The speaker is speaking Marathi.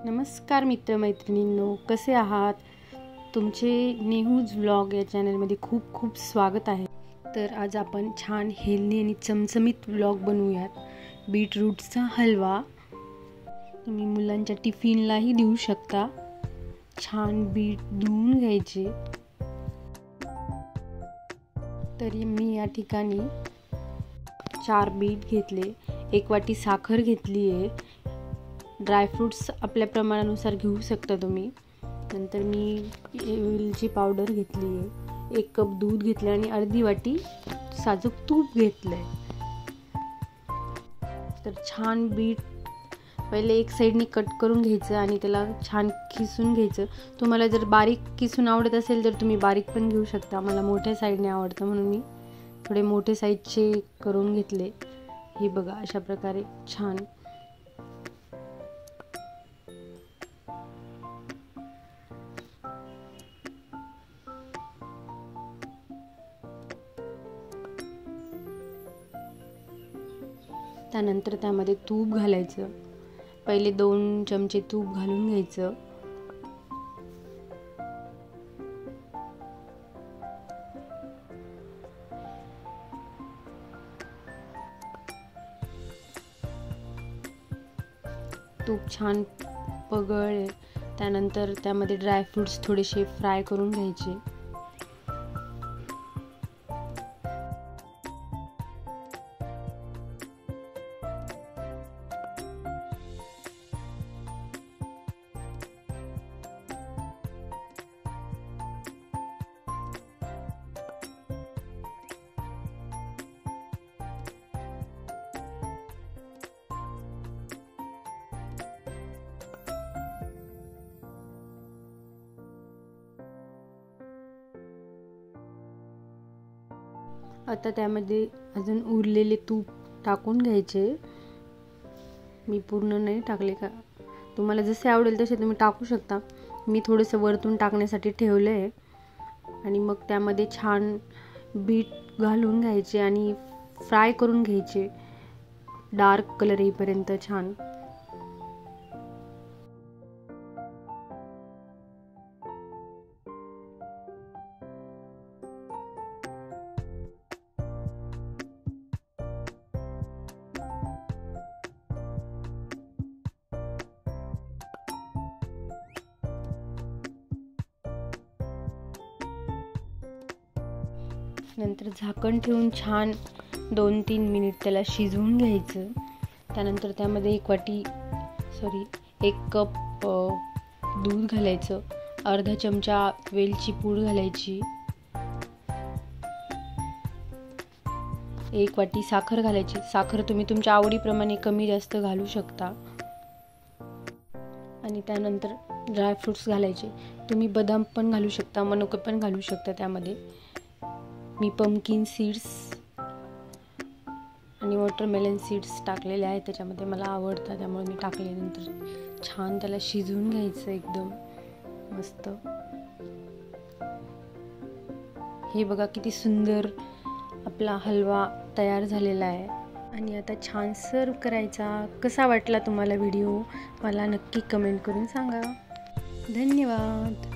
नमस्कार मित्रमैत्रिणींनो, कसे आहात? तुमचे नेहूज व्लॉग या चॅनलमध्ये खूप खूप स्वागत आहे. तर आज आपण छान हेल्दी आणि चमचमीत व्लॉग बनवूयात. बीटरूटचा हलवा तुम्ही मुलांच्या टिफिनलाही देऊ शकता. छान बीट धुवून घ्यायचे. तरी मी या ठिकाणी 4 बीट घेतले, 1 वाटी साखर घेतली आहे. ड्रायफ्रूट्स आपल्या प्रमाणानुसार घेऊ शकता तुम्ही. नंतर मी वेलची पावडर घेतली आहे, 1 कप दूध घेतलं आणि अर्धी वाटी साजूक तूप घेतलं आहे. तर छान बीट पहिले एक साईडनी कट करून घ्यायचं आणि त्याला छान किसून घ्यायचं. तुम्हाला जर बारीक किसून आवडत असेल तर तुम्ही बारीक पण घेऊ शकता. मला मोठ्या साईडने आवडतं म्हणून मी थोडे मोठे साईजचे करून घेतले. हे बघा, अशा प्रकारे छान त्यानंतर त्यामध्ये तूप घालायचं. पहिले 2 चमचे तूप घालून घ्यायचं. तूप छान पगळले त्यानंतर त्यामध्ये ड्रायफ्रूट्स थोडेसे फ्राय करून घ्यायचे. आता त्यामध्ये अजून उरलेले तूप टाकून घ्यायचे. मी पूर्ण नाही टाकले, का तुम्हाला जसे आवडेल तसे तुम्ही टाकू शकता. मी थोडंसं वरतून टाकण्यासाठी ठेवलं आहे. आणि मग त्यामध्ये छान बीट घालून घ्यायचे आणि फ्राय करून घ्यायचे डार्क कलर येईपर्यंत छान. नंतर झाकण ठेवून छान 2-3 मिनिट त्याला शिजवून घ्यायचं. त्यानंतर त्यामध्ये 1 कप दूध घालायचं, अर्धा चमचा वेलची पूड घालायची, 1 वाटी साखर घालायची. साखर तुम्ही तुमच्या आवडीप्रमाणे कमी जास्त घालू शकता. आणि त्यानंतर ड्रायफ्रूट्स घालायचे. तुम्ही बदाम पण घालू शकता, मनुके पण घालू शकता. त्यामध्ये मी पंपकिन सीड्स आणि वॉटरमेलन सीड्स टाकलेले आहेत. त्याच्यामध्ये मला आवडतं त्यामुळे मी टाकले. नंतर छान त्याला शिजवून घ्यायचं एकदम मस्त. हे बघा किती सुंदर आपला हलवा तयार झालेला आहे. आणि आता छान सर्व करायचा. कसा वाटला तुम्हाला व्हिडिओ मला नक्की कमेंट करून सांगा. धन्यवाद.